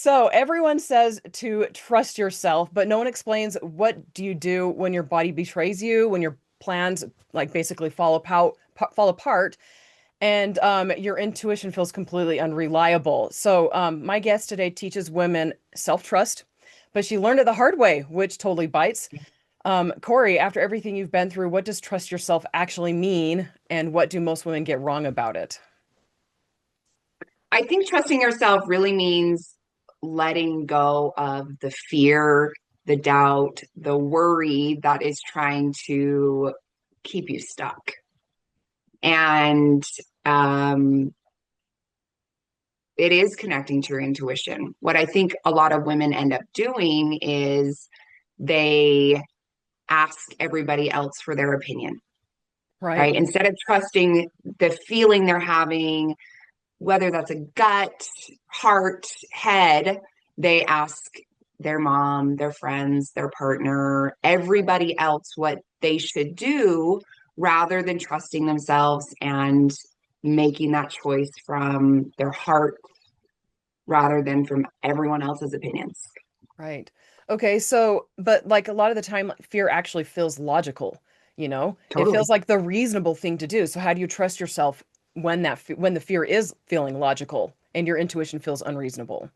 So everyone says to trust yourself, but no one explains what do you do when your body betrays you, when your plans like basically fall apart, and your intuition feels completely unreliable. So my guest today teaches women self-trust, but she learned it the hard way, which totally bites. Cori, after everything you've been through, what does trust yourself actually mean, and what do most women get wrong about it? I think trusting yourself really means letting go of the fear, the doubt, the worry that is trying to keep you stuck. And um, it is connecting to your intuition. What I think a lot of women end up doing is they ask everybody else for their opinion, Right. right? Instead of trusting the feeling they're having, whether that's a gut, heart, head, they ask their mom, their friends, their partner, everybody else what they should do rather than trusting themselves and making that choice from their heart rather than from everyone else's opinions. Right. Okay, so but like a lot of the time fear actually feels logical, you know? It feels Totally. like the reasonable thing to do. So how do you trust yourself when when the fear is feeling logical and your intuition feels unreasonable?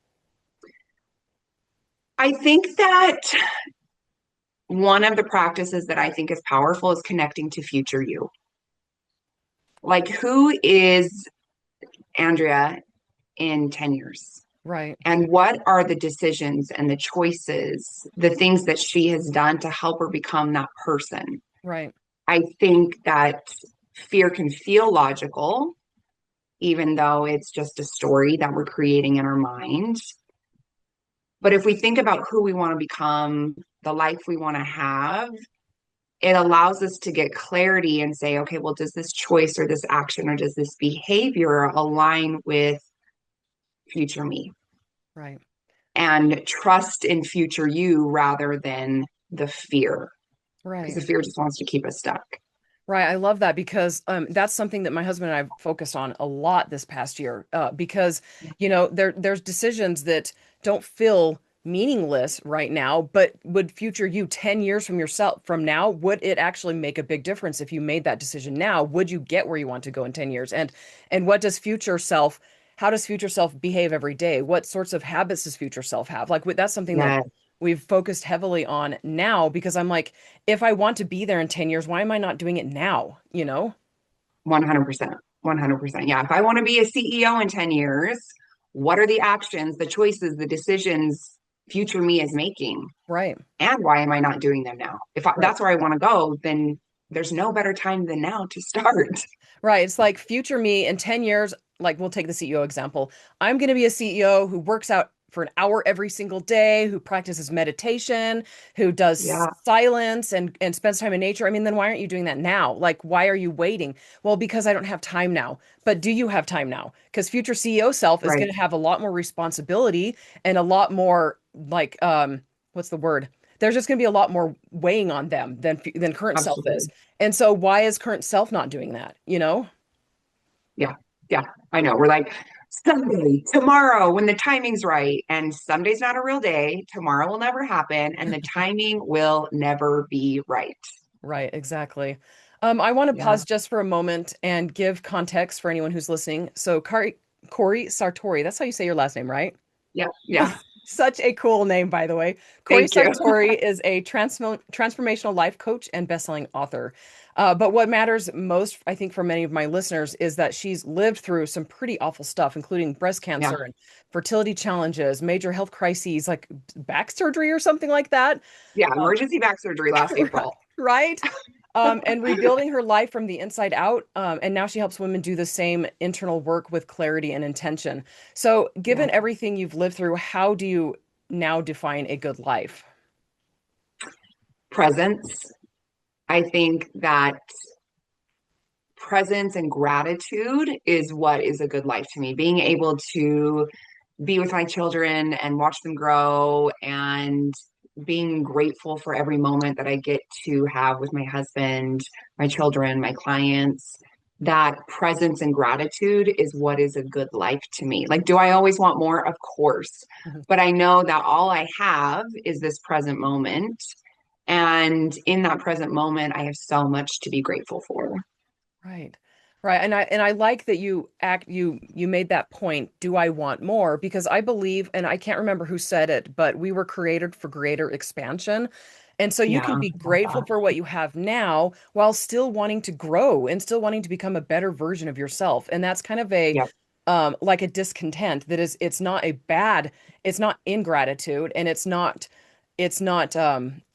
I think that one of the practices that I think is powerful is connecting to future you. Like, who is Andrea in 10 years? Right. And what are the decisions and the choices, the things that she has done to help her become that person? Right. I think that fear can feel logical, even though it's just a story that we're creating in our mind. But if we think about who we want to become, the life we want to have, it allows us to get clarity and say, okay, well, does this choice or this action or does this behavior align with future me? Right. And trust in future you rather than the fear, because Right. the fear just wants to keep us stuck. Right. I love that because that's something that my husband and I focused on a lot this past year. Because, you know, there's decisions that don't feel meaningless right now, but would future you 10 years from yourself from now, would it actually make a big difference if you made that decision now? Would you get where you want to go in 10 years? And what does future self, how does future self behave every day? What sorts of habits does future self have? Like that's something that Yeah, we've focused heavily on now because I'm like, if I want to be there in 10 years, why am I not doing it now? You know? 100%. 100%. Yeah. If I want to be a CEO in 10 years, what are the actions, the choices, the decisions future me is making? Right. And why am I not doing them now? Right. That's where I want to go, then there's no better time than now to start. Right. It's like future me in 10 years, like we'll take the CEO example. I'm going to be a CEO who works out for an hour every single day, who practices meditation, who does Yeah. silence and spends time in nature. I mean, then why aren't you doing that now? Like, why are you waiting? Well, because I don't have time now. But do you have time now? Because future CEO self is Right. going to have a lot more responsibility and a lot more like what's the word? There's just going to be a lot more weighing on them than current self is. Absolutely. And so why is current self not doing that? You know? Yeah. Yeah. I know. We're like, someday, tomorrow, when the timing's right. And someday's not a real day. Tomorrow will never happen. And the timing will never be right. Right, exactly. I want to Yeah. pause just for a moment and give context for anyone who's listening. So, Cori Sartori, that's how you say your last name, right? Yeah. Yeah. Such a cool name, by the way. Cori Thank you. Sartori is a transformational life coach and bestselling author. But what matters most, I think, for many of my listeners is that she's lived through some pretty awful stuff, including breast Yeah. cancer and fertility challenges, major health crises like back surgery or something like that. Yeah. Uh, Emergency back surgery last April. right? And rebuilding her life from the inside out. And now she helps women do the same internal work with clarity and intention. So, Yeah. given everything you've lived through, how do you now define a good life? Presence. I think that presence and gratitude is what is a good life to me. Being able to be with my children and watch them grow and being grateful for every moment that I get to have with my husband, my children, my clients. that presence and gratitude is what is a good life to me. Like, do I always want more? Of course. Mhm. But I know that all I have is this present moment. And in that present moment, I have so much to be grateful for. Right. Right. And I like that you made that point, do I want more? Because I believe, and I can't remember who said it, but we were created for greater expansion. And so you Yeah, can be grateful for what you have now while still wanting to grow and still wanting to become a better version of yourself. And that's kind of a yep, like a discontent that is, it's not a bad, it's not ingratitude, and it's not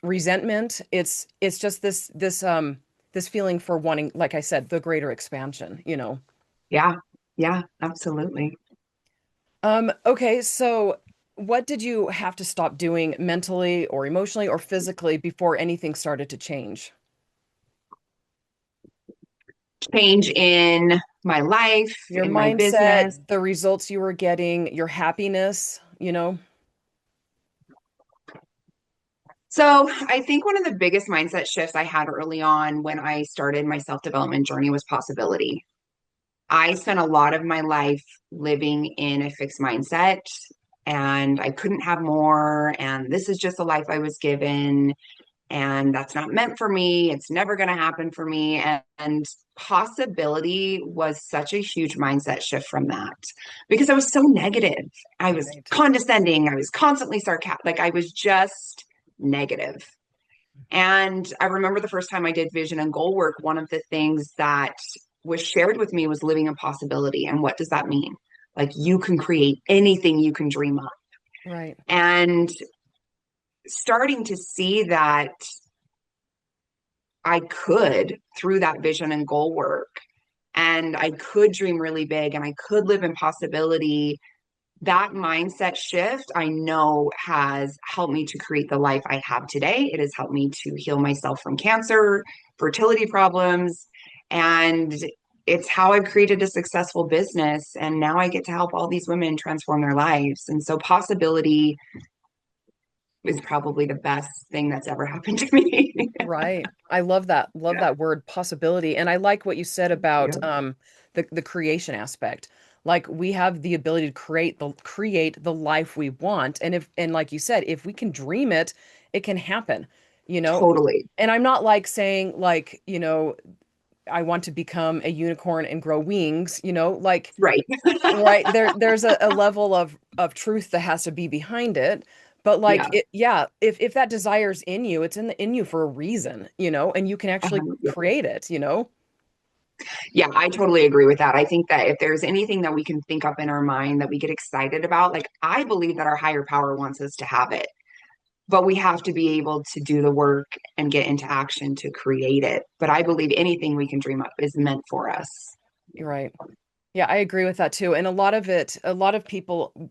resentment. It's just this feeling for wanting, like I said, the greater expansion, you know. yeah, yeah, absolutely. Okay, so what did you have to stop doing mentally or emotionally or physically before anything started to change? Change in my life, Your in my mindset, business. the results you were getting, your happiness, you know? So I think one of the biggest mindset shifts I had early on when I started my self-development journey was possibility. I spent a lot of my life living in a fixed mindset and I couldn't have more. And this is just the life I was given. And that's not meant for me. It's never going to happen for me. And possibility was such a huge mindset shift from that because I was so negative. I was Right. condescending. I was constantly sarcastic. Like I was just negative. And I remember the first time I did vision and goal work, one of the things that was shared with me was living in possibility. And what does that mean? Like you can create anything you can dream of. Right. And starting to see that I could through that vision and goal work, and I could dream really big and I could live in possibility. That mindset shift, I know, has helped me to create the life I have today. It has helped me to heal myself from cancer, fertility problems, and it's how I've created a successful business. And now I get to help all these women transform their lives. And so, possibility is probably the best thing that's ever happened to me. Right. I love that. Love Yeah. that word possibility. And I like what you said about Yeah. the creation aspect. Like we have the ability to create the life we want. And if and like you said, if we can dream it, it can happen, you know? Totally. And I'm not like saying like, I want to become a unicorn and grow wings, like Right. right there's a level of truth that has to be behind it, but like Yeah. it, yeah, if that desire's in you, it's in you for a reason, and you can actually Yeah. create it. Yeah, I totally agree with that. I think that if there's anything that we can think up in our mind that we get excited about, like I believe that our higher power wants us to have it, but we have to be able to do the work and get into action to create it. But I believe anything we can dream up is meant for us. You're right. Yeah, I agree with that too. And a lot of people,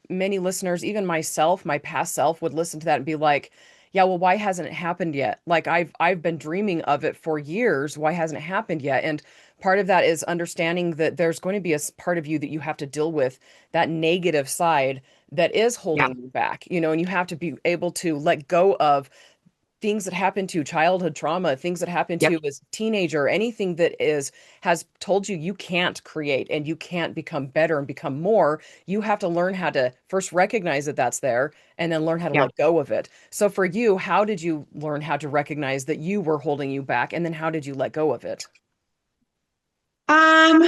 many listeners, even myself, my past self would listen to that and be like, yeah, well, why hasn't it happened yet? Like I've been dreaming of it for years. Why hasn't it happened yet? And part of that is understanding that there's going to be a part of you that you have to deal with, that negative side that is Yeah. holding you back, and you have to be able to let go of things that happen to childhood trauma, things that happen Yep. to as teenager, anything that has told you you can't create and you can't become better and become more. You have to learn how to first recognize that that's there and then learn how to Yeah. let go of it. So for you, how did you learn how to recognize that you were holding you back, and then how did you let go of it? Um,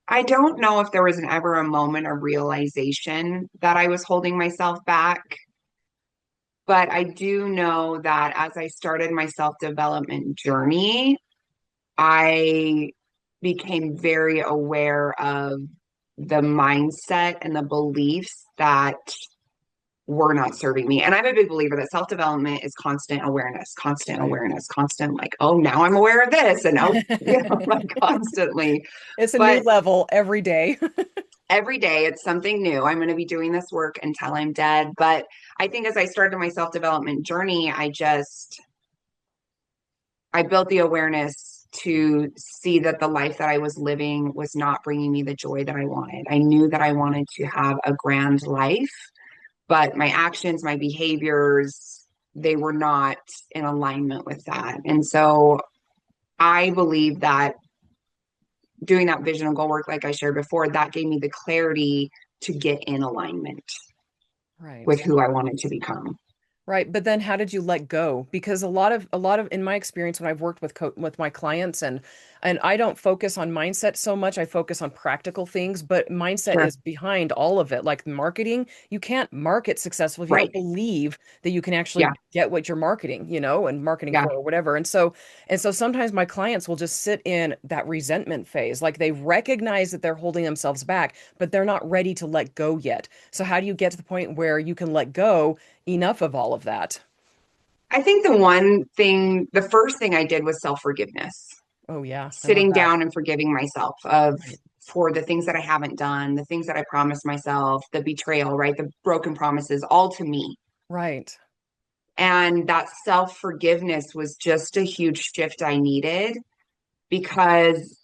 I don't know if there was ever a moment of realization that I was holding myself back, but I do know that as I started my self-development journey, I became very aware of the mindset and the beliefs that were not serving me. And I'm a big believer that self development is constant Right. awareness, constant, like, oh, now I'm aware of this. And oh, like constantly. It's a new But level every day. every day it's something new. I'm going to be doing this work until I'm dead. But I think as I started my self development journey, I built the awareness to see that the life that I was living was not bringing me the joy that I wanted. I knew that I wanted to have a grand life, but my actions, my behaviors, they were not in alignment with that. And so I believe that doing that vision and goal work, like I shared before, that gave me the clarity to get in alignment with Right. who I wanted to become. Right, but then how did you let go? Because a lot of in my experience when I've worked with my clients, and I don't focus on mindset so much, I focus on practical things, but mindset Sure. is behind all of it. Like marketing, you can't market successful if you don't Right. believe that you can Yeah. actually get what you're marketing, and marketing Yeah. for or whatever. And so sometimes my clients will just sit in that resentment phase. Like they recognize that they're holding themselves back, but they're not ready to let go yet. So how do you get to the point where you can let go enough of all of that? I think the first thing I did was self-forgiveness, Oh yeah, I love sitting that. down and forgiving myself of Right. for the things that I haven't done, the things that I promised myself, the betrayal, right? The broken promises, all to me. Right. And that self-forgiveness was just a huge shift I needed because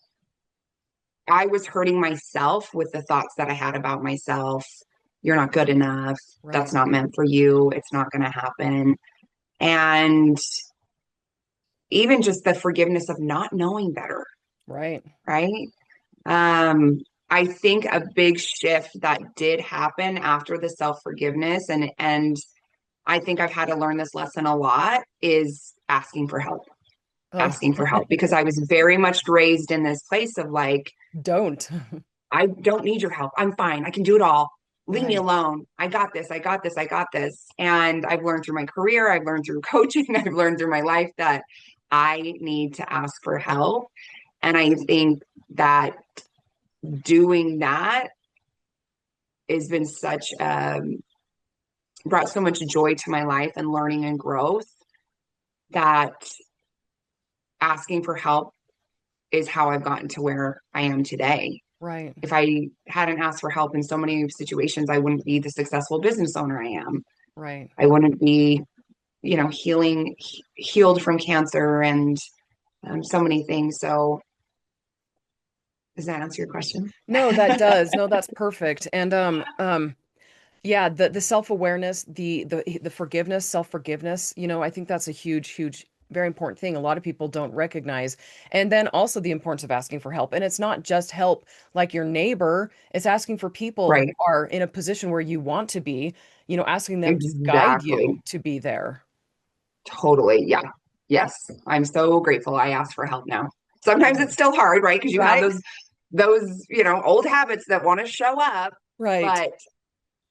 I was hurting myself with the thoughts that I had about myself. You're not good enough. That's Right. not meant for you. It's not going to happen. And even just the forgiveness of not knowing better, Right. right? Um, I think a big shift that did happen after the self-forgiveness and I think I've had to learn this lesson a lot is asking for help. Oh, Asking for help because I was very much raised in this place of like, don't. I don't need your help. I'm fine. I can do it all. Leave me Right. alone. I got this. I got this. I got this. And I've learned through my career, I've learned through coaching, I've learned through my life that I need to ask for help. And I think that doing that has been brought so much joy to my life and learning and growth that asking for help is how I've gotten to where I am today. Right. If I hadn't asked for help in so many situations, I wouldn't be the successful business owner I am. Right. I wouldn't be, healed from cancer and so many things. So, does that answer your question? No, that does. No, that's perfect. And yeah, the self-awareness, the forgiveness, self-forgiveness, I think that's a huge, huge, very important thing. A lot of people don't recognize. And then also the importance of asking for help. And it's not just help like your neighbor, it's asking for people who Right. are in a position where you want to be, asking them to guide you Exactly. to be there. Totally. Yeah. Yes. I'm so grateful I asked for help now. Sometimes it's Right. still hard, right? Because you have Right? those old habits that want to show up. Right. But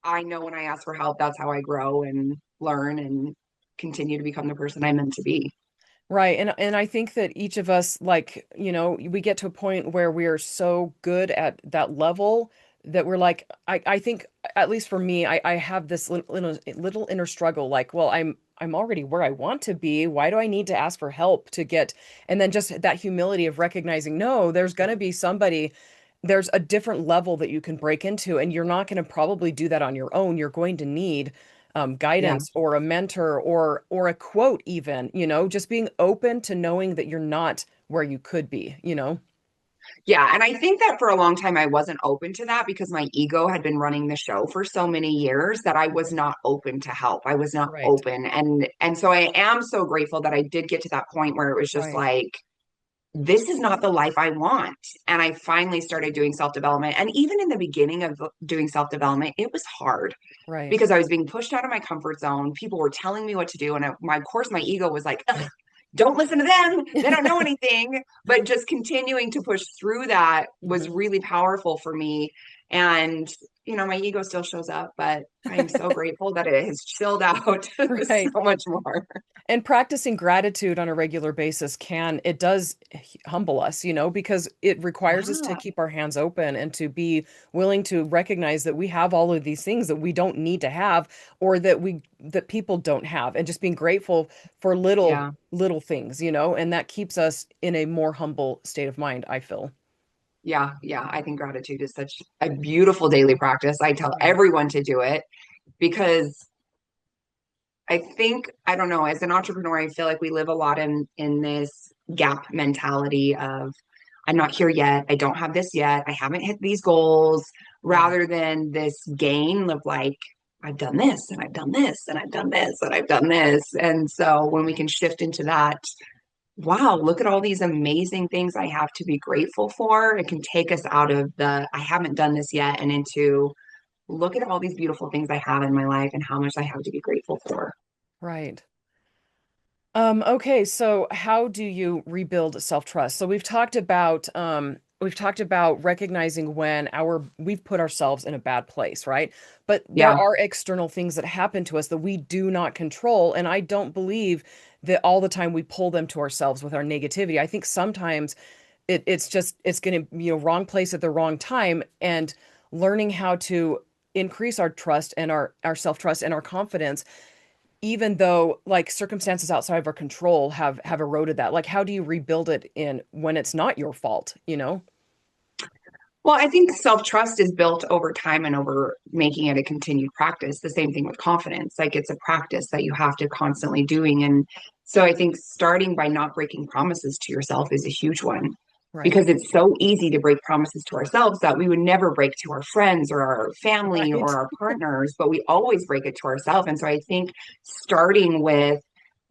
I know when I ask for help, that's how I grow and learn and continue to become the person I'm meant to be. Right. And I think that each of us, like, we get to a point where we are so good at that level that we're like, I think, at least for me, I have this little inner struggle, like, well, I'm already where I want to be. Why do I need to ask for help to get, and then just that humility of recognizing, no, there's gonna be somebody, there's a different level that you can break into, and you're not going to probably do that on your own. You're going to need Yeah. guidance or a mentor or a quote even, just being open to knowing that you're not where you could be. Yeah. And I think that for a long time, I wasn't open to that because my ego had been running the show for so many years that I was Right. not open to help. I was not Right. open. And so I am so grateful that I did get to that point where it was just Right. like, this is not the life I want. And I finally started doing self development. And even in the beginning of doing self development, it was hard Right. because I was being pushed out of my comfort zone. People were telling me what to do. And of course, my ego was like, don't listen to them. They don't know anything. But just continuing to push through that was Mhm. really powerful for me. And, my ego still shows up, but I'm so grateful that it has chilled out so Right. much more. And practicing gratitude on a regular basis it does humble us, because it requires us to Yeah. keep our hands open and to be willing to recognize that we have all of these things that we don't need to have, or that people don't have, and just being grateful for little Yeah. little things, and that keeps us in a more humble state of mind, I feel. Yeah. Yeah. I think gratitude is such a beautiful daily practice. I tell Right. everyone to do it because I think, I don't know, as an entrepreneur, I feel like we live a lot in this gap mentality of I'm not here yet, I don't have this yet, I haven't hit these goals, Yeah. rather than this gain of like, I've done this and I've done this and I've done this and I've done this. And so when we can shift into wow, look at all these amazing things I have to be grateful for. It can take us out of the, I haven't done this yet, and into, look at all these beautiful things I have in my life and how much I have to be grateful for. Right. Okay, so how do you rebuild self-trust? So we've talked about recognizing when we've put ourselves in a bad place, right? But there Yeah. are external things that happen to us that we do not control, and I don't believe that all the time we pull them to ourselves with our negativity. I think sometimes it's going to, wrong place at the wrong time, and learning how to increase our trust and our self-trust and our confidence even though like circumstances outside of our control have eroded that. Like how do you rebuild it in when it's not your fault, you know? Well, I think self-trust is built over time and over making it a continued practice. The same thing with confidence. Like it's a practice that you have to constantly doing. And so I think starting by not breaking promises to yourself is a huge one Right. because it's so easy to break promises to ourselves that we would never break to our friends or our family or Right. our partners, but we always break it to ourselves. And so I think starting with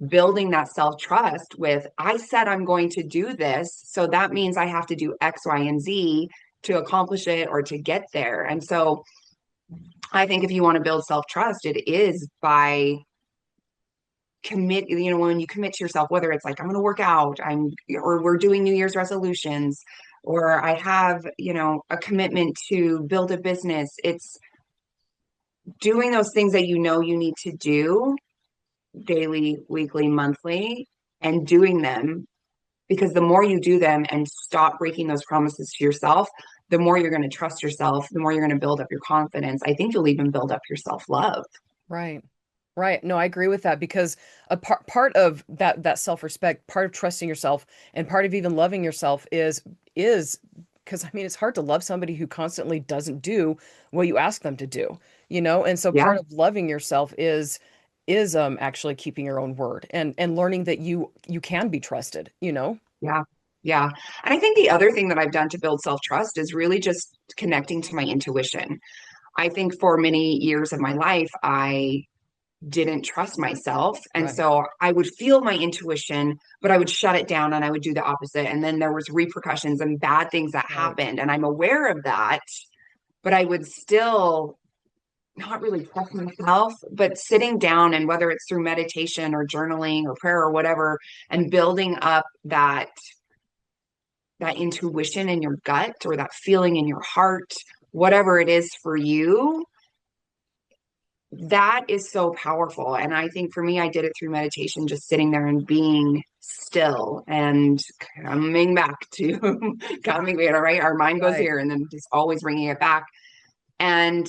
building that self trust with, I said I'm going to do this. So that means I have to do X, Y, and Z to accomplish it or to get there. And so I think if you want to build self trust, it is by when you commit to yourself, whether it's like, I'm going to work out, or we're doing New Year's resolutions, or I have, a commitment to build a business. It's doing those things that you know you need to do daily, weekly, monthly, and doing them because the more you do them and stop breaking those promises to yourself, the more you're going to trust yourself, the more you're going to build up your confidence. I think you'll even build up your self love. Right. Right. No, I agree with that because a part of that self-respect, part of trusting yourself and part of even loving yourself is because I mean it's hard to love somebody who constantly doesn't do what you ask them to do, you know? And so Yeah, part of loving yourself is actually keeping your own word and learning that you can be trusted, you know? yeah, yeah. And I think the other thing that I've done to build self trust is really just connecting to my intuition. I think for many years of my life, I didn't trust myself. And Right. so I would feel my intuition, but I would shut it down and I would do the opposite. And then there was repercussions and bad things that Right. happened. And I'm aware of that, but I would still not really trust myself, but sitting down and whether it's through meditation or journaling or prayer or whatever, and building up that intuition in your gut or that feeling in your heart, whatever it is for you, that is so powerful. And I think for me, I did it through meditation, just sitting there and being still and coming back to coming, right? Our mind goes Right. here and then just always bringing it back. And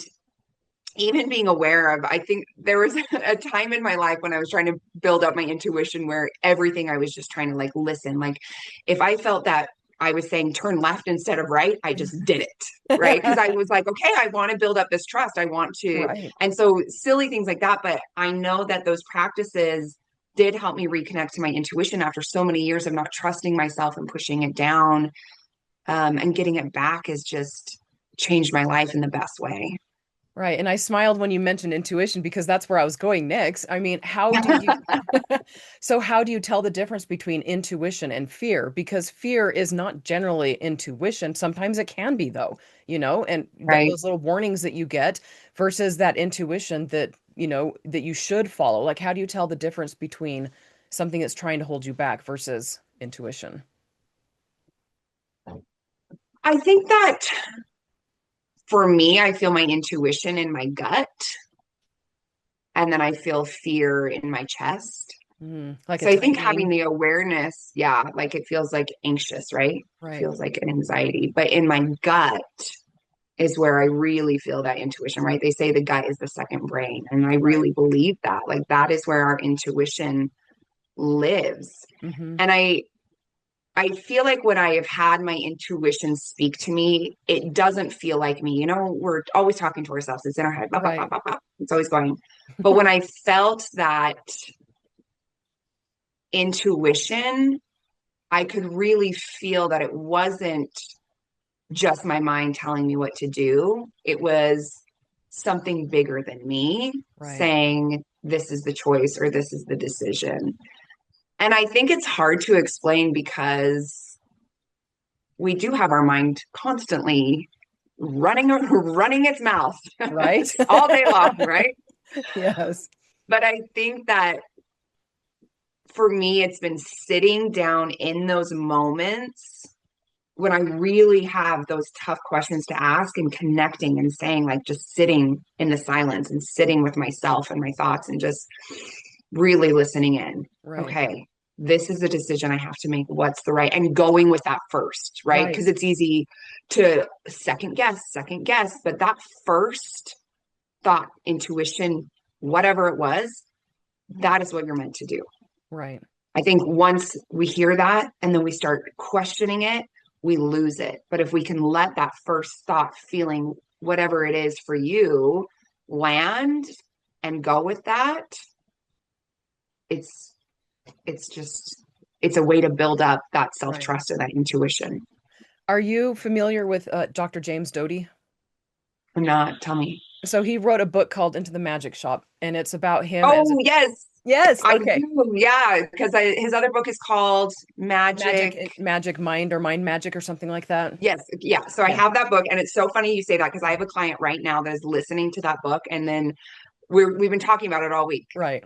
even being aware of, I think there was a time in my life when I was trying to build up my intuition where everything I was just trying to like listen. Like if I felt that I was saying turn left instead of right, I just did it. Right. Cause I was like, okay, I want to build up this trust. I want to. Right. And so silly things like that. But I know that those practices did help me reconnect to my intuition after so many years of not trusting myself and pushing it down. And getting it back has just changed my life in the best way. Right. And I smiled when you mentioned intuition because that's where I was going next. I mean, how do you so how do you tell the difference between intuition and fear? Because fear is not generally intuition. Sometimes it can be though, you know, and Right. those little warnings that you get versus that intuition that, that you should follow. Like how do you tell the difference between something that's trying to hold you back versus intuition? I think that for me, I feel my intuition in my gut, and then I feel fear in my chest. Like a So I think having tightening. the awareness, yeah, like it feels like anxious, right? Right. Feels like an anxiety. But in my gut is where I really feel that intuition, right? They say the gut is the second brain. And I Right. really believe that. Like that is where our intuition lives. Mm-hmm. And I feel like when I have had my intuition speak to me, it doesn't feel like me. We're always talking to ourselves. It's in our head. Bop, bop, bop, Right. bop, bop. It's always going. But when I felt that intuition, I could really feel that it wasn't just my mind telling me what to do. It was something bigger than me Right. saying, this is the choice or this is the decision. And I think it's hard to explain because we do have our mind constantly running its mouth Right? all day long, right? Yes. But I think that for me, it's been sitting down in those moments when I really have those tough questions to ask and connecting and saying, like, just sitting in the silence and sitting with myself and my thoughts and just really listening in. Right. Okay, this is a decision I have to make. What's the right? And going with that first, right? Because Right. it's easy to second guess, but that first thought, intuition, whatever it was, that is what you're meant to do. Right. I think once we hear that and then we start questioning it, we lose it. But if we can let that first thought, feeling, whatever it is for you, land and go with that, it's it's just it's a way to build up that Right. self-trust and that intuition. Are you familiar with Dr. James Doty? I'm not, tell me. So he wrote a book called Into the Magic Shop, and it's about him as a, Oh, yes, yes, I okay. do. Yeah, because his other book is called Magic. Magic Mind or Mind Magic or something like that. Yes, yeah. So I Yeah. have that book, and it's so funny you say that because I have a client right now that is listening to that book, and then we've been talking about it all week. Right.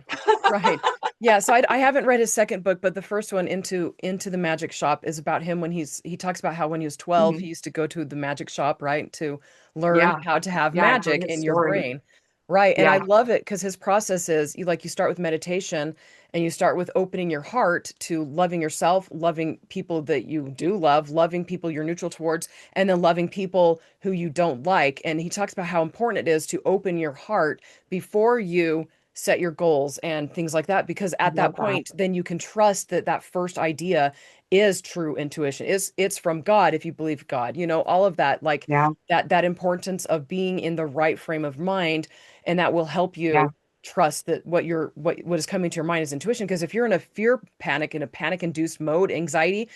Right. Yeah, so I haven't read his second book, but the first one, Into the Magic Shop, is about him when he talks about how when he was 12 he Mhm. used to go to the magic shop, right, to learn Yeah, how to have yeah. I've heard magic his in your story. brain. Right. And I Yeah, love it because his process is you start with meditation and you start with opening your heart to loving yourself, loving people that you do love, loving people you're neutral towards, and then loving people who you don't like. And he talks about how important it is to open your heart before you set your goals and things like that, because I at that love that. point then you can trust that that first idea is true intuition, it's from God, if you believe God, all of that, like Yeah, that importance of being in the right frame of mind, and that will help yeah, you trust that what is coming to your mind is intuition. Because if you're in a fear panic in a panic induced mode, anxiety,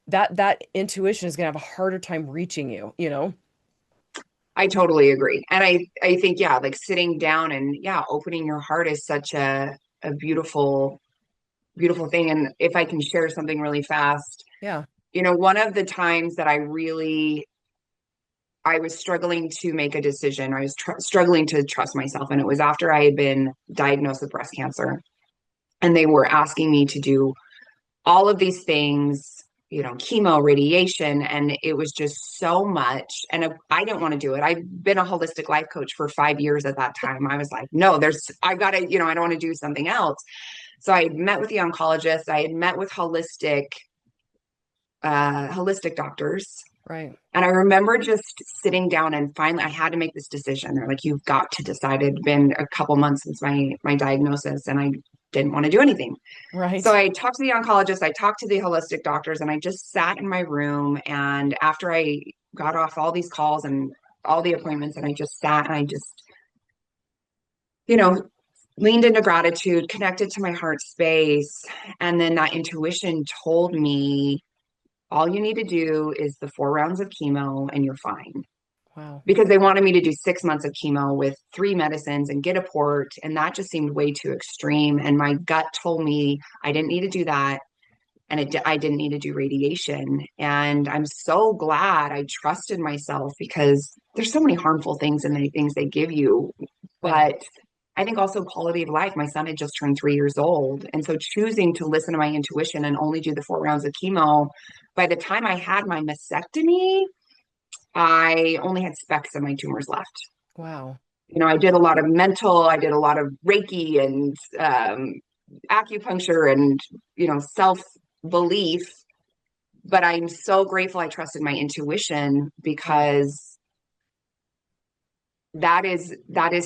that intuition is going to have a harder time reaching you. I totally agree. And I think, yeah, like sitting down and yeah, opening your heart is such a beautiful thing. And if I can share something really fast, Yeah. one of the times that I was struggling to make a decision. I was struggling to trust myself. And it was after I had been diagnosed with breast cancer. And they were asking me to do all of these things, chemo, radiation. And it was just so much. And I didn't want to do it. I've been a holistic life coach for 5 years at that time. I was like, no, I've got to, I don't want to do something else. So I had met with the oncologist. I had met with holistic doctors. Right. And I remember just sitting down and finally I had to make this decision. They're like, you've got to decide. It'd been a couple months since my diagnosis and I didn't want to do anything. So Right. I talked to the oncologist, I talked to the holistic doctors, and I just sat in my room. And after I got off all these calls and all the appointments, and I just sat and I just, you know, leaned into gratitude, connected to my heart space. And then that intuition told me all you need to do is the 4 rounds of chemo and you're fine. Wow. Because they wanted me to do 6 months of chemo with 3 medicines and get a port. And that just seemed way too extreme. And my gut told me I didn't need to do that. And I didn't need to do radiation. And I'm so glad I trusted myself because there's so many harmful things in the things they give you. Right. But I think also quality of life. My son had just turned 3 years old. And so choosing to listen to my intuition and only do the 4 rounds of chemo, by the time I had my mastectomy, I only had specks of my tumors left. Wow. I did a lot of mental, I did a lot of Reiki and acupuncture and, self belief. But I'm so grateful I trusted my intuition Right. because that is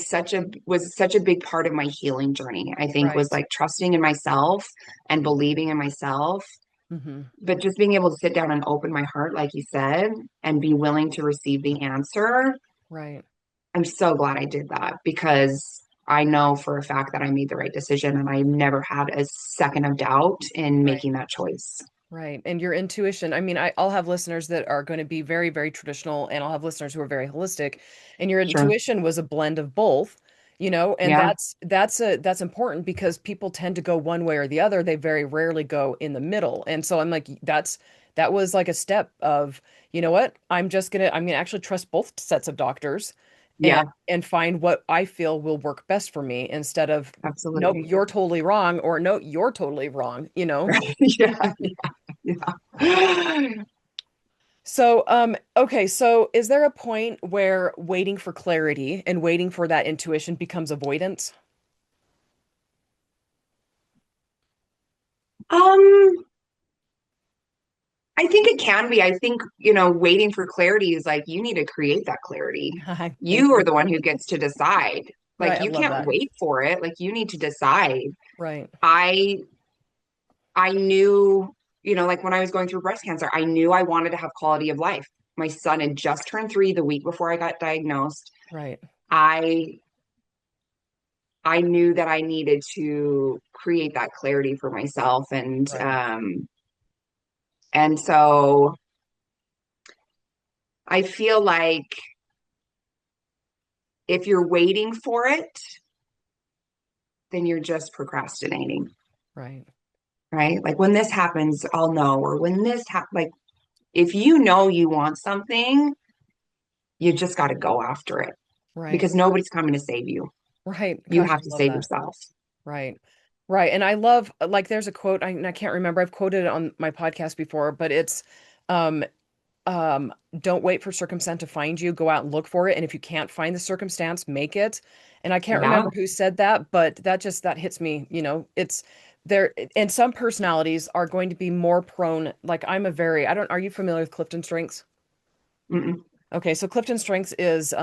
such a big part of my healing journey. I think was Right. like trusting in myself and believing in myself, Mm-hmm. but just being able to sit down and open my heart, like you said, and be willing to receive the answer. Right. I'm so glad I did that because I know for a fact that I made the right decision and I never had a second of doubt in Right. making that choice. Right. And your intuition, I mean, I'll have listeners that are going to be very, very traditional, and I'll have listeners who are very holistic. And your Sure. intuition was a blend of both. And Yeah. that's important because people tend to go one way or the other. They very rarely go in the middle. And so I'm like, that was like a step of, you know what? I'm gonna actually trust both sets of doctors and Yeah, find what I feel will work best for me instead of nope, absolutely. you're totally wrong, or no, you're totally wrong. Right. Yeah, yeah. So, okay, so is there a point where waiting for clarity and waiting for that intuition becomes avoidance? Um, I think it can be. I think, waiting for clarity is like you need to create that clarity. Thank You are you. the one who gets to decide. Right, Like I you love can't that. wait for it. Like you need to decide. Right. I I knew, like when I was going through breast cancer, I knew I wanted to have quality of life. My son had just turned 3 the week before I got diagnosed. Right. I I knew that I needed to create that clarity for myself Right. and so I feel like if you're waiting for it, then you're just procrastinating, Right. right? Like when this happens, I'll know, or when this happens, like if you know you want something, you just got to go after it Right. because nobody's coming to save you. Right. You Gosh, have I to love save that. yourself. Right. Right. And I love like there's a quote I can't remember. I've quoted it on my podcast before, but it's um don't wait for circumstance to find you, go out and look for it, and if you can't find the circumstance, make it. And I can't Yeah. remember who said that, but that hits me. It's there. And some personalities are going to be more prone, like I'm a very I don't are you familiar with Clifton Strengths? Mm-mm. Okay, so Clifton Strengths is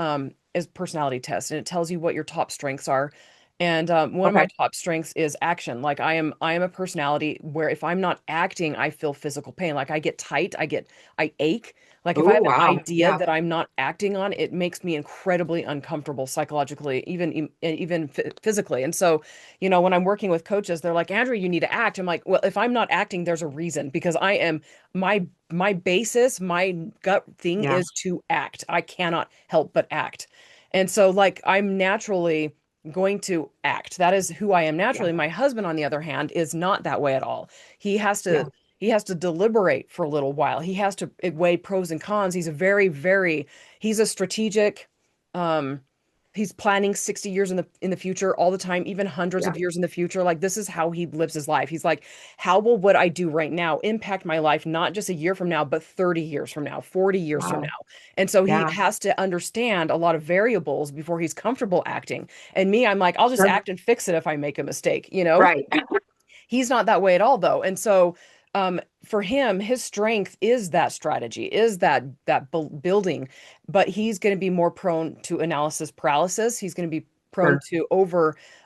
personality test, and it tells you what your top strengths are. And one of my Okay. top strengths is action. Like I am a personality where if I'm not acting, I feel physical pain. Like I get tight, I ache. Like if I Oh, have an wow. idea Yeah. that I'm not acting on, it makes me incredibly uncomfortable psychologically, even physically. And so, when I'm working with coaches, they're like, "Andrew, you need to act." I'm like, "Well, if I'm not acting, there's a reason because I am my basis, my gut thing Yeah. is to act. I cannot help but act. And so like I'm naturally going to act. That is who I am Yeah. naturally. My husband, on the other hand, is not that way at all. He has to Yeah. he has to deliberate for a little while. He has to weigh pros and cons. He's a strategic um he's planning 60 years in the future all the time, even hundreds Yeah. of years in the future. Like this is how he lives his life. He's like, how will what I do right now impact my life, not just a year from now, but 30 years from now, 40 years from Wow. now? And so he Yeah. has to understand a lot of variables before he's comfortable acting. And me, I'm like, I'll just Sure. act and fix it if I make a mistake. Right. He's not that way at all, though. And so, for him, his strength is that strategy, is that building, but he's going to be more prone to analysis paralysis. He's going to be prone Sure. to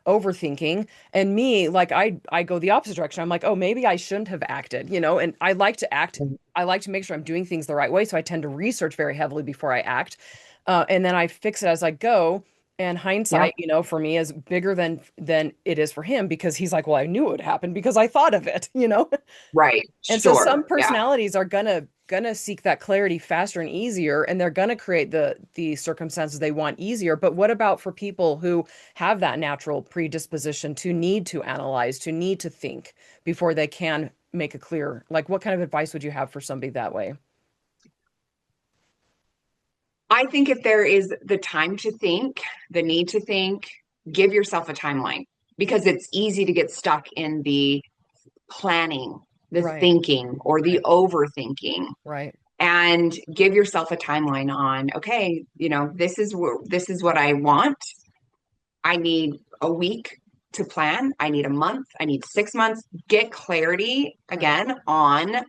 overthinking. And me, like I go the opposite direction. I'm like, oh, maybe I shouldn't have acted. And I like to act. I like to make sure I'm doing things the right way. So I tend to research very heavily before I act. And then I fix it as I go. And Yeah. hindsight, for me is bigger than it is for him because he's like, well, I knew it would happen because I thought of it. Right. And so some Sure. Yeah. personalities are gonna seek that clarity faster and easier, and they're gonna create the circumstances they want easier. But what about for people who have that natural predisposition to need to analyze, to need to think before they can make a clear, like what kind of advice would you have for somebody that way? I think if there is the time to think, the need to think, give yourself a timeline because it's easy to get stuck in the planning, the Right, thinking, or the right, overthinking. right, And give yourself a timeline on, okay, this is what I want. I need a week to plan. I need a month. I need 6 months. Get clarity right, again on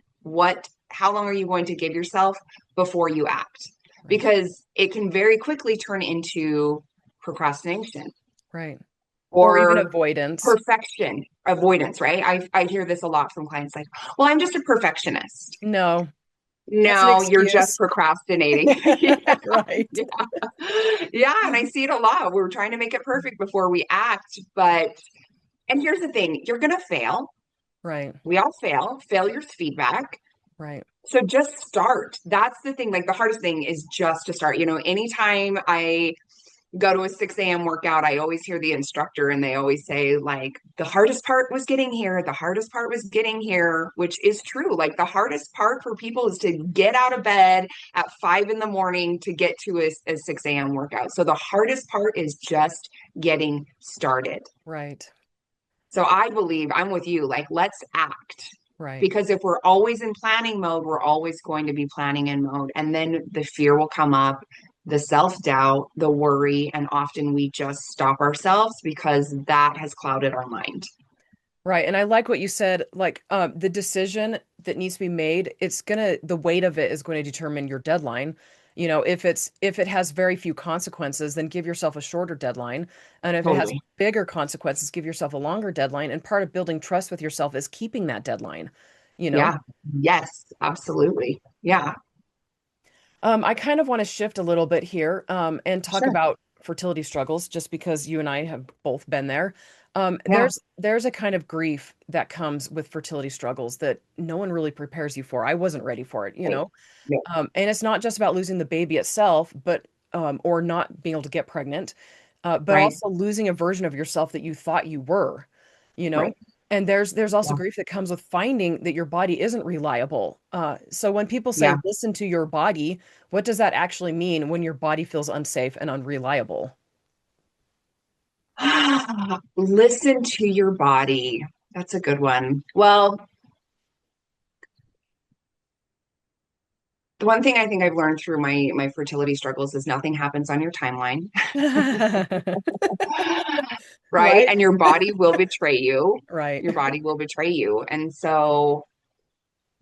how long are you going to give yourself before you act? right, Because it can very quickly turn into procrastination right. Or even or avoidance. perfection avoidance, right? I hear this a lot from clients like, well, I'm just a perfectionist. No, that's an No, you're just excuse. procrastinating. Yeah, Right, yeah. Yeah, and I see it a lot. We're trying to make it perfect before we act, and here's the thing, you're gonna fail. right, We all fail. Failure's feedback. right, So just start. That's the thing. Like the hardest thing is just to start. Anytime I go to a 6 a.m. workout, I always hear the instructor and they always say, like, the hardest part was getting here. The hardest part was getting here, which is true. Like, the hardest part for people is to get out of bed at 5 in the morning to get to a 6 a.m. workout. So the hardest part is just getting started. Right. So I believe I'm with you. Like, let's act. Right. Because if we're always in planning mode, we're always going to be planning in mode. And then the fear will come up, the self doubt, the worry. And often we just stop ourselves because that has clouded our mind. Right. And I like what you said, like the decision that needs to be made, the weight of it is going to determine your deadline. If it has very few consequences, then give yourself a shorter deadline. And if it has Totally. bigger consequences, give yourself a longer deadline. And part of building trust with yourself is keeping that deadline, you know? Yeah. Yes, absolutely. Yeah. I kind of want to shift a little bit here, and talk Sure. about fertility struggles, just because you and I have both been there. Yeah. There's a kind of grief that comes with fertility struggles that no one really prepares you for. I wasn't ready for it, you Right. know? Yeah. And it's not just about losing the baby itself, but or not being able to get pregnant, but Right. also losing a version of yourself that you thought you were, you know? Right. And there's also Yeah. grief that comes with finding that your body isn't reliable. So when people say Yeah. listen to your body, what does that actually mean when your body feels unsafe and unreliable? Listen to your body. That's a good one. Well, the one thing I think I've learned through my fertility struggles is nothing happens on your timeline, right? Right? And your body will betray you. Right. Your body will betray you. And so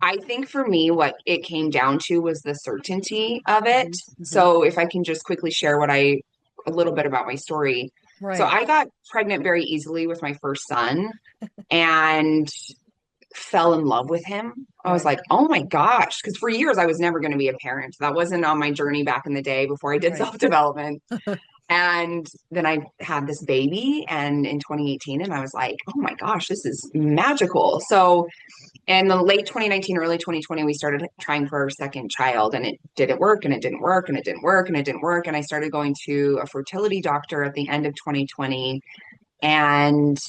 I think for me, what it came down to was the certainty of it. Mhm, mhm. So if I can just quickly share a little bit about my story. So Right. I got pregnant very easily with my first son and fell in love with him. I was Right. like, oh my gosh. Because for years, I was never going to be a parent. That wasn't on my journey back in the day before I did Right. self development. And then I had this baby and in 2018, and I was like, oh my gosh, this is magical. So in the late 2019, early 2020, we started trying for our second child, and it didn't work, and it didn't work, and it didn't work, and it didn't work. And I started going to a fertility doctor at the end of 2020. And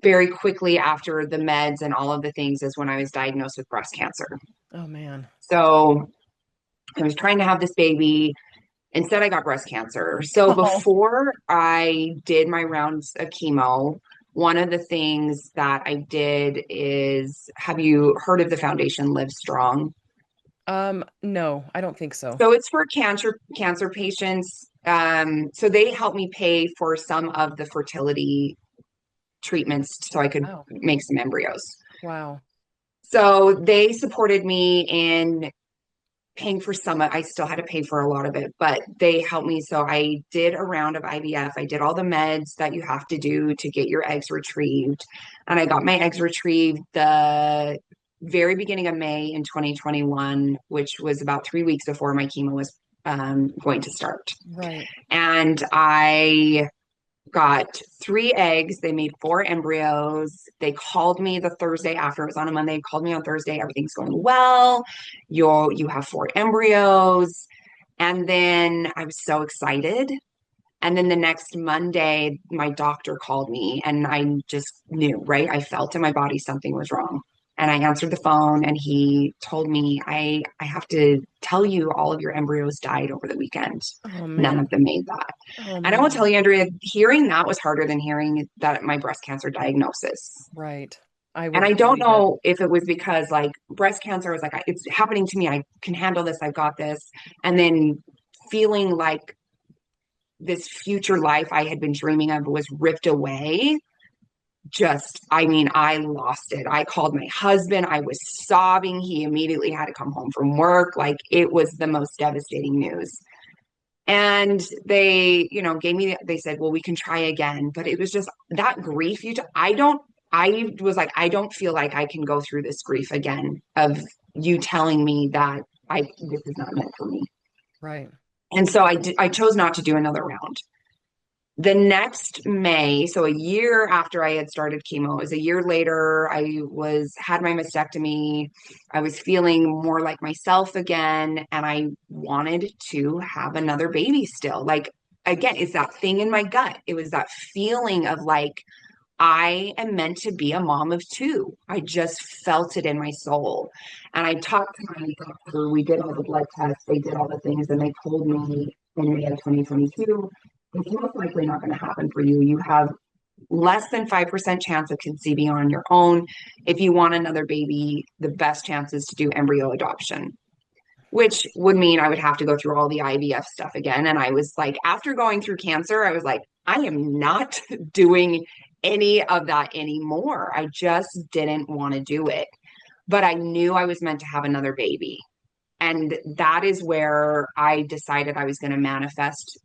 very quickly after the meds and all of the things is when I was diagnosed with breast cancer. Oh man. So I was trying to have this baby. Instead, I got breast cancer. So Oh. before I did my rounds of chemo, one of the things that I did is, have you heard of the foundation Live Strong? No, I don't think so. So it's for cancer patients. So they helped me pay for some of the fertility treatments so I could Wow. make some embryos. Wow. So they supported me in paying for some. I still had to pay for a lot of it, but they helped me. So I did a round of IVF. I did all the meds that you have to do to get your eggs retrieved. And I got my eggs retrieved the very beginning of May in 2021, which was about 3 weeks before my chemo was going to start. Right. And I got 3 eggs. They made 4 embryos. They called me the Thursday after. It was on a Monday. They called me on Thursday. Everything's going well. You have 4 embryos. And then I was so excited. And then the next Monday, my doctor called me and I just knew, right? I felt in my body something was wrong. And I answered the phone and he told me, I have to tell you all of your embryos died over the weekend. Oh None of man. them made that. Oh And I will tell man. you, Andrea, hearing that was harder than hearing that my breast cancer diagnosis. Right. I And would I don't believe it. know if it was because like breast cancer was like, it's happening to me. I can handle this. I've got this. And then feeling like this future life I had been dreaming of was ripped away. Just, I mean, I lost it. I called my husband. I was sobbing. He immediately had to come home from work. Like it was the most devastating news. And they, gave me, they said, well, we can try again. But it was just that grief. I was like, I don't feel like I can go through this grief again of you telling me that this is not meant for me. Right. And so I chose not to do another round. The next May, so a year after I had started chemo, it was a year later, I was had my mastectomy. I was feeling more like myself again, and I wanted to have another baby still. Like again, it's that thing in my gut. It was that feeling of like I am meant to be a mom of two. I just felt it in my soul. And I talked to my doctor. We did all the blood tests, they did all the things, and they told me in May of 2022, it's most likely not going to happen for you. You have less than 5% chance of conceiving on your own. If you want another baby, the best chance is to do embryo adoption, which would mean I would have to go through all the IVF stuff again. And I was like, after going through cancer, I was like, I am not doing any of that anymore. I just didn't want to do it. But I knew I was meant to have another baby. And that is where I decided I was going to manifest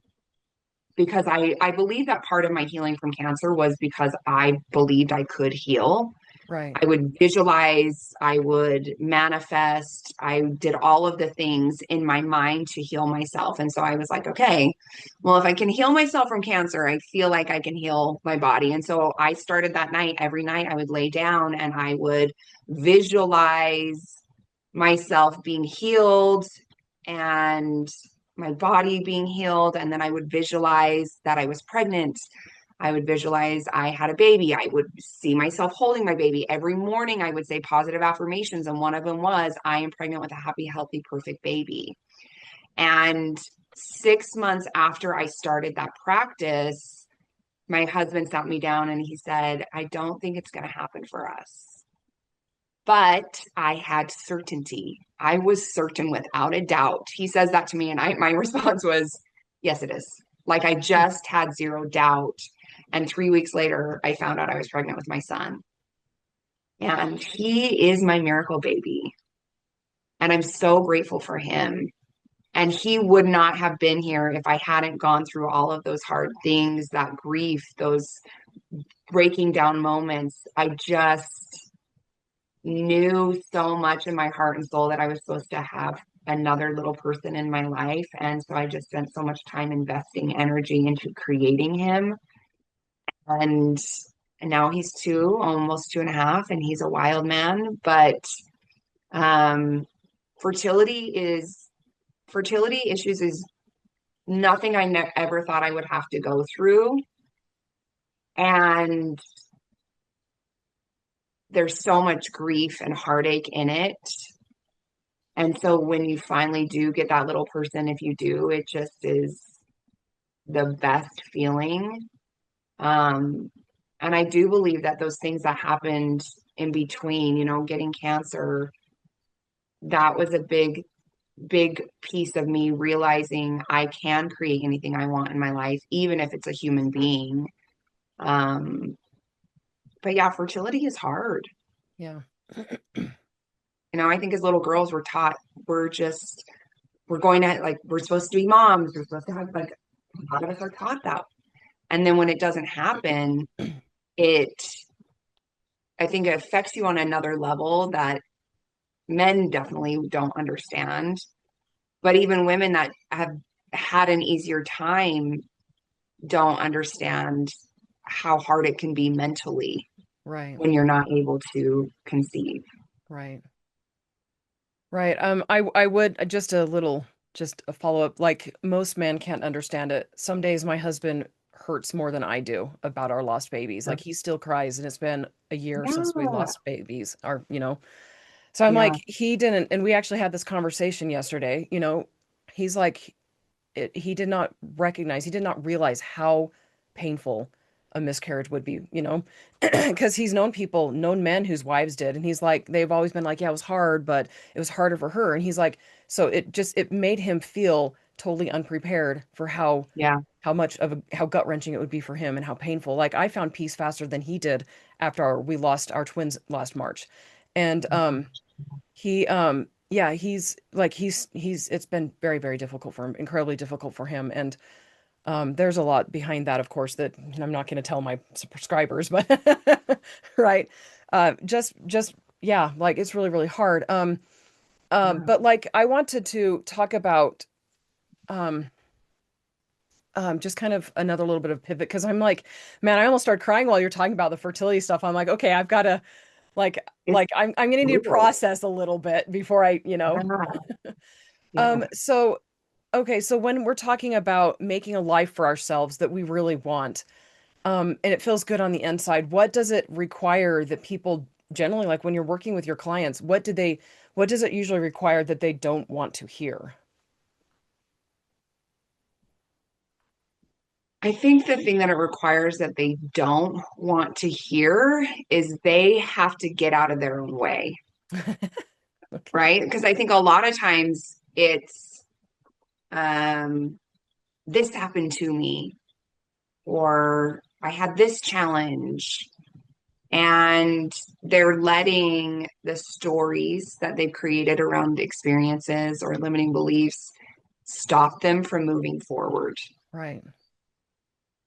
because I believe that part of my healing from cancer was because I believed I could heal. Right. I would visualize, I would manifest, I did all of the things in my mind to heal myself. And so I was like, okay, well, if I can heal myself from cancer, I feel like I can heal my body. And so I started that night. Every night I would lay down and I would visualize myself being healed and my body being healed. And then I would visualize that I was pregnant. I would visualize I had a baby. I would see myself holding my baby. Every morning, I would say positive affirmations. And one of them was, I am pregnant with a happy, healthy, perfect baby. And 6 months after I started that practice, my husband sat me down and he said, I don't think it's going to happen for us. But I had certainty. I was certain without a doubt. He says that to me, and my response was, yes, it is. Like I just had zero doubt. And 3 weeks later, I found out I was pregnant with my son. And he is my miracle baby. And I'm so grateful for him. And he would not have been here if I hadn't gone through all of those hard things, that grief, those breaking down moments. I just knew so much in my heart and soul that I was supposed to have another little person in my life. And so I just spent so much time investing energy into creating him. And now he's two, almost 2.5, and he's a wild man. But um, fertility is fertility issues is nothing I ever thought I would have to go through. And there's so much grief and heartache in it. And so when you finally do get that little person, if you do, it just is the best feeling. Um, and I do believe that those things that happened in between, getting cancer, that was a big, big piece of me realizing I can create anything I want in my life, even if it's a human being. Um, but yeah, fertility is hard. Yeah. I think as little girls, we're taught we're just we're going to like we're supposed to be moms. We're supposed to have like a lot of us are taught that. And then when it doesn't happen, it I think it affects you on another level that men definitely don't understand. But even women that have had an easier time don't understand how hard it can be mentally Right. when you're not able to conceive. Right. Right. I would just a little, just a follow-up. Like most men can't understand it. Some days my husband hurts more than I do about our lost babies. Like he still cries, and it's been a year since we Yeah. lost babies. So I'm Yeah. like, he didn't, and we actually had this conversation yesterday. He's like, he did not recognize, he did not realize how painful a miscarriage would be, because he's known men whose wives did, and he's like, they've always been like, yeah, it was hard, but it was harder for her, and he's like, so it made him feel totally unprepared for Yeah. how much of how gut wrenching it would be for him and how painful. Like I found peace faster than he did after we lost our twins last March, and yeah, he's it's been very, very difficult for him, incredibly difficult for him. And there's a lot behind that, of course, that I'm not going to tell my subscribers, but right. Just yeah, like it's really, really hard. Yeah. But like I wanted to talk about um just kind of another little bit of pivot because I'm like, man, I almost started crying while you're talking about the fertility stuff. I'm like, okay, I've got to like It's I'm gonna need to brutal. process a little bit before I. Yeah. Yeah. So okay, so when we're talking about making a life for ourselves that we really want, and it feels good on the inside, what does it require that people generally, like when you're working with your clients, what does it usually require that they don't want to hear? I think the thing that it requires that they don't want to hear is they have to get out of their own way, Okay. right? Because I think a lot of times it's um, this happened to me, or I had this challenge, and they're letting the stories that they've created around experiences or limiting beliefs stop them from moving forward. Right.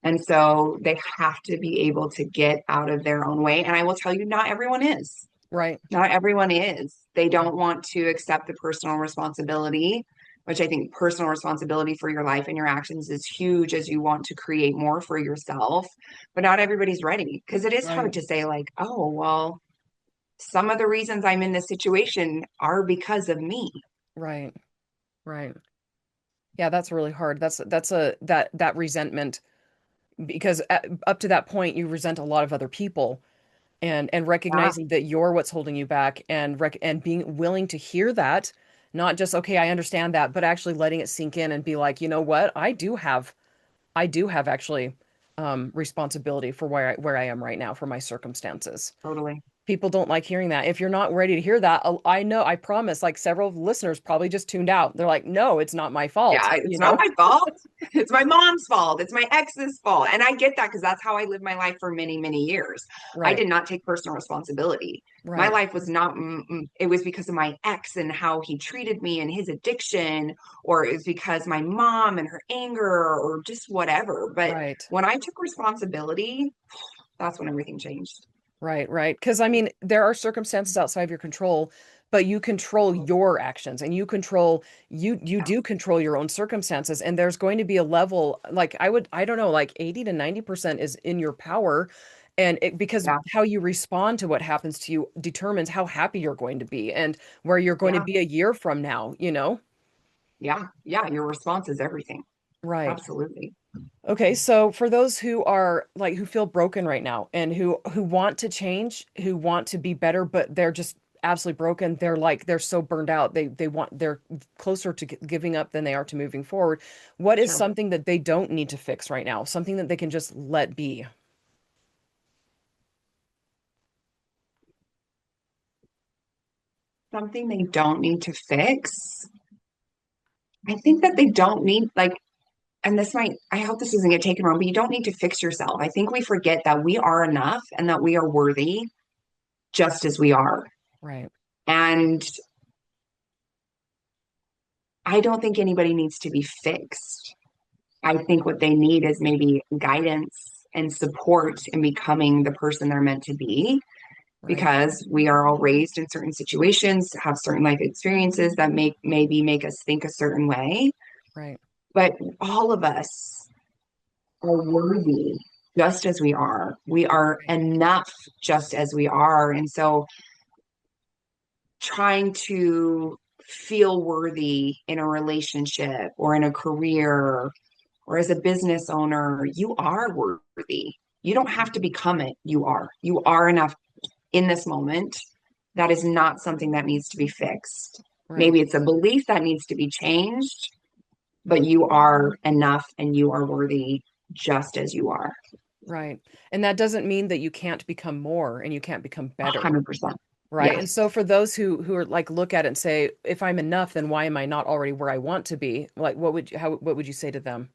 And so they have to be able to get out of their own way. And I will tell you, not everyone is. Right. Not everyone is. They Right. don't want to accept the personal responsibility, which I think personal responsibility for your life and your actions is huge as you want to create more for yourself. But not everybody's ready because it is hard Right. to say, like, oh, well, some of the reasons I'm in this situation are because of me. Right. Right. Yeah, that's really hard. That's a that resentment because up to that point you resent a lot of other people and Yeah, recognizing that you're what's holding you back and being willing to hear that, not just okay, I understand that, but actually letting it sink in and be like, you know what? I do have actually responsibility for where I am right now for my circumstances. totally. People don't like hearing that. If you're not ready to hear that, I know, I promise, like several listeners probably just tuned out. They're like, no, it's not my fault, Yeah, you it's not know? my fault. It's my mom's fault. It's my ex's fault. And I get that because that's how I lived my life for many, many years. I Right, did not take personal responsibility. My right, life was not, it was because of my ex and how he treated me and his addiction, or it was because my mom and her anger, or just whatever. But right. when I took responsibility, that's when everything changed. Right, right. Because I mean, there are circumstances outside of your control, but you control your actions and you Yeah, do control your own circumstances. And there's going to be a level, like I don't know, like 80 to 90% is in your power. And because yeah, how you respond to what happens to you determines how happy you're going to be and where you're going to yeah, be a year from now, you know? yeah, yeah. Your response is everything. Right. Absolutely. Okay, so for those who are like who feel broken right now and who want to change, who want to be better, but they're just absolutely broken, they're like they're so burned out. They're closer to giving up than they are to moving forward. What is Sure. something that they don't need to fix right now? Something that they can just let be, Something they don't need to fix. I think that they don't need, like, and this might, I hope this doesn't get taken wrong, but you don't need to fix yourself. I think we forget that we are enough and that we are worthy just as we are. right? And I don't think anybody needs to be fixed. I think what they need is maybe guidance and support in becoming the person they're meant to be, Right, because we are all raised in certain situations, have certain life experiences that maybe make us think a certain way. right, But all of us are worthy just as we are. We are right, enough just as we are. And so trying to feel worthy in a relationship or in a career or as a business owner, you are worthy. You don't have to become it. You are. You are enough in this moment. That is not something that needs to be fixed. right. Maybe it's a belief that needs to be changed, but you are enough and you are worthy just as you are. Right. And that doesn't mean that you can't become more and you can't become better. 100%. Right. And Yes. so for those who are like look at it and say, if I'm enough, then why am I not already where I want to be? Like what would you say to them?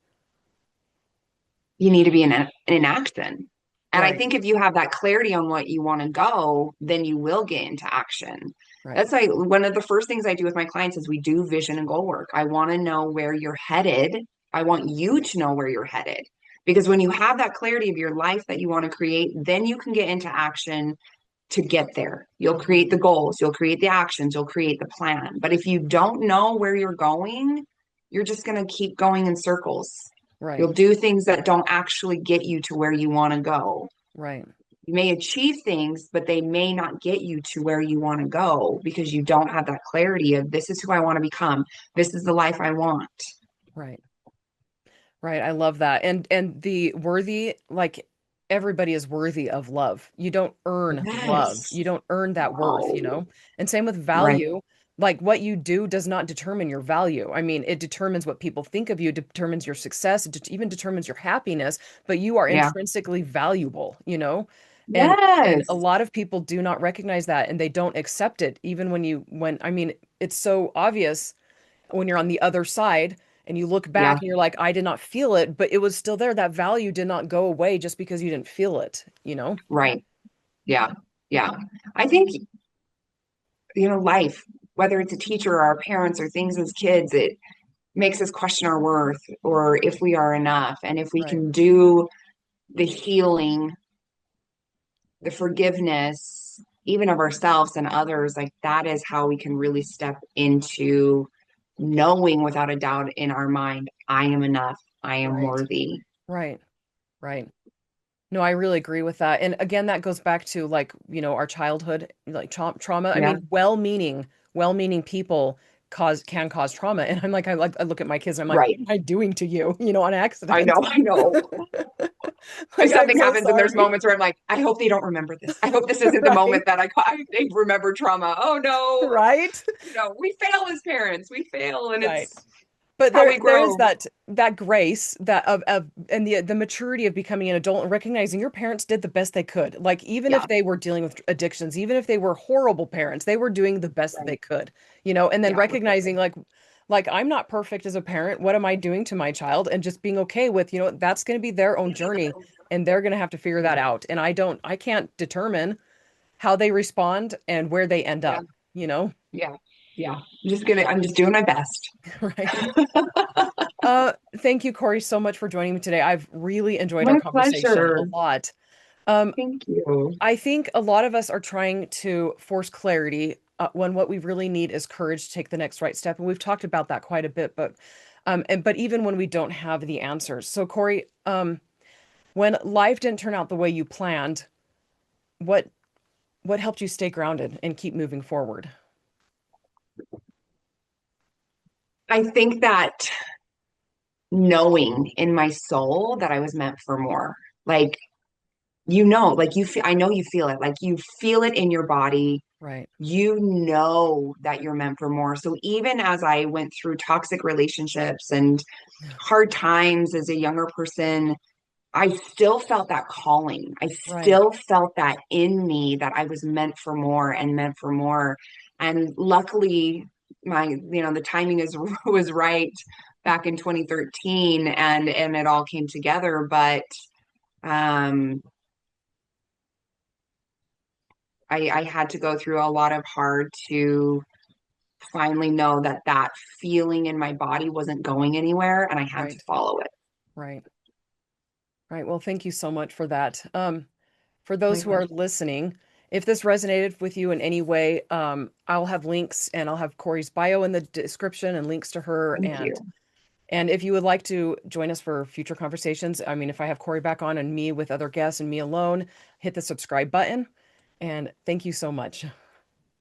You need to be in action. And I Right. think if you have that clarity on what you want to go, then you will get into action. Right. That's like one of the first things I do with my clients is we do vision and goal work. I want to know where you're headed. I want you to know where you're headed. Because when you have that clarity of your life that you want to create, then you can get into action to get there. You'll Mhm. create the goals, you'll create the actions, you'll create the plan. But if you don't know where you're going, you're just going to keep going in circles. Right. You'll do things that don't actually get you to where you want to go. Right. You may achieve things, but they may not get you to where you want to go because you don't have that clarity of this is who I want to become. This is the life I want. Right. Right. I love that. And the worthy, like everybody is worthy of love. You don't earn love. Yes. You don't earn that worth, you No. know? And same with Right. value. Like what you do does not determine your value. I mean, it determines what people think of you, determines your success, it even determines your happiness, but you are Yeah. intrinsically valuable, you know? And a Yes. lot of people do not recognize that and they don't accept it even when I mean, it's so obvious when you're on the other side and you look back Yeah. and you're like, I did not feel it, but it was still there. That value did not go away just because you didn't feel it, you know? Right. Yeah. Yeah. I think, life, whether it's a teacher or our parents or things as kids, it makes us question our worth or if we are enough. And if we Right, can do the healing, the forgiveness, even of ourselves and others, like that is how we can really step into knowing without a doubt in our mind, I am enough, I am right, worthy. right, right. No, I really agree with that. And again, that goes back to like, our childhood, like trauma. I Yeah. mean, well-meaning people can cause trauma. And I'm like, I look at my kids and I'm like, Right. what am I doing to you, on I accident? know. I know. Like, I'm Something so happens and there's sorry. moments where I'm like, I hope they don't remember this. I hope this isn't the Right, moment that they remember trauma. Oh no. right, We fail as parents. We fail and right. it's But how there we there is grow. that grace that of and the maturity of becoming an adult and recognizing your parents did the best they could. Like even if Yeah. they were dealing with addictions, even if they were horrible parents, they were doing the best that Right. they could, and then Yeah. recognizing like I'm not perfect as a parent. What am I doing to my child? And just being okay with, that's going to be their own journey and they're going to have to figure that out. And I can't determine how they respond and where they end Yeah. up, you know? Yeah. Yeah. I'm just doing my best. Right. Thank you, Corey, so much for joining me today. I've really enjoyed our My conversation a pleasure. lot. Um, Thank you. I think a lot of us are trying to force clarity when what we really need is courage to take the next right step. And we've talked about that quite a bit, but even when we don't have the answers. So, Corey, when life didn't turn out the way you planned, what what helped you stay grounded and keep moving forward? I think that knowing in my soul that I was meant for more. Like, like you feel, I know you feel it. Like you feel it in your body. Right. You know that you're meant for more. So even as I went through toxic relationships and Yeah. hard times as a younger person, I still felt that calling. I Right. still felt that in me that I was meant for more and meant for more. And luckily, the timing is was right back in 2013 and it all came together. But um, I had to go through a lot of hard to finally know that that feeling in my body wasn't going anywhere and I had to Right. follow it. Right. Right. Well, thank you so much for that. For My those who are pleasure. listening, if this resonated with you in any way, I'll have links and I'll have Corey's bio in the description and links to her. Thank And you. and if you would like to join us for future conversations, I mean, if I have Corey back on and me with other guests and me alone, hit the subscribe button. And thank you so much.